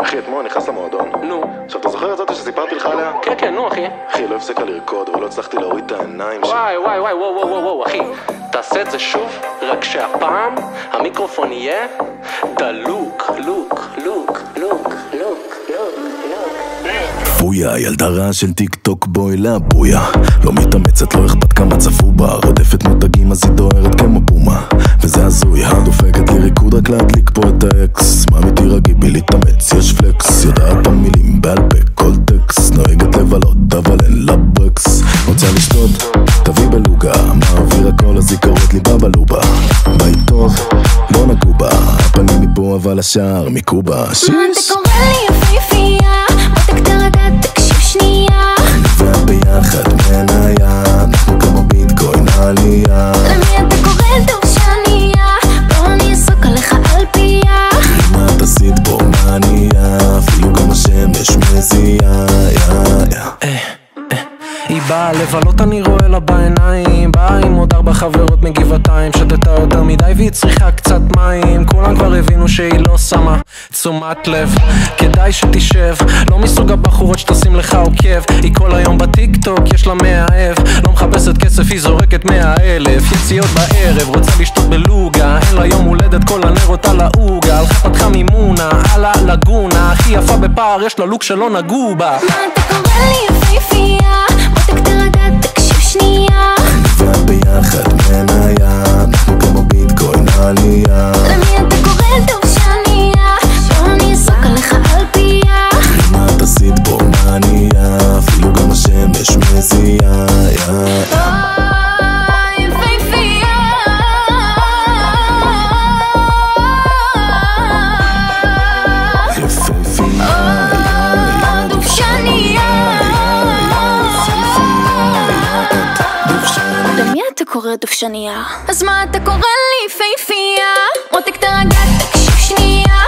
אחי, אתמול נכנס למועדון. נו. עכשיו, אתה זוכר את זאת שסיפרתי לך עליה? כן, כן, נו, אחי. אחי, לא הפסקה לרקוד, ולא הצלחתי להוריד את העיניים שלי. וואי, וואי, וואי, וואו, וואו, וואו, אחי. תעשה את זה שוב, רק שהפעם המיקרופון יהיה דלוק, לוק, לוק, לוק, לוק, לוק. בויה, ילדה רעה של טיק טוק, בואי לבויה. לא מתאמצת, לא אכפת כמה צפו בה. רודפת מותגים אז היא דוהרת כמו בומה. וזה הזוי, דופקת לי ריקוד רק להדליק פה את האקס. מאמי תירגעי בי להתאמץ, יש פלקס. יודעת המילים בעל פה, כל טקס. נוהגת לבלות, אבל אין לה ברקס. רוצה לשתות, תביא בלוגה. מעביר הכל אז היא קוראת לי בבלובה. בית טוב, לא נגעו בה. הפנים מפה אבל השער מקובה. שיש. מה אתה קורא לי יפהפייה? מותק תרגע, תקשיב שנייה. אני ואת ביחד מניה. אנחנו כמו ביטקוין עלייה. למי אתה קורא דורשניה? בוא אני אסוק עליך על פיה. מה את עשית פה מניה? אפילו גם השמש מזיעה. היא באה לבלות, אני רואה לה בעיניים. באה עם עוד 4 חברות מגבעתיים. שתתה יותר מדי והיא צריכה קצת מים. כולם כבר הבינו שהיא לא שמה תשומת לב, כדאי שתשב. לא מסוג הבחורות שתשים לך עוקב. היא כל היום בטיק טוק, יש לה מאהב. לא מחפשת כסף, היא זורקת 100,000 יציאות בערב, רוצה לשתות בלוגה. אין לה יום הולדת, כל הנרות על העוגה. הלכה פתחה מימונה, על הלגונה. הכי יפה בפער, יש לה לוק שלא נגעו בה. מה אתה קורא לי יפהפייה? מותק תרגע, תקשיב שנייה. אני ואת ביחד מניה. אנחנו כמו ביטקוין עלייה. למי אתה קורא דורשניה? בוא אני אסוק עליך על פיה. מה את עשית פה מניה? אפילו גם השמש מזיעה. יפהפייה. יפהפייה. דובשניה. למי אתה קורא דובשניה? אז מה אתה קורא לי יפהפייה? מותק תרגע, תקשיב שנייה.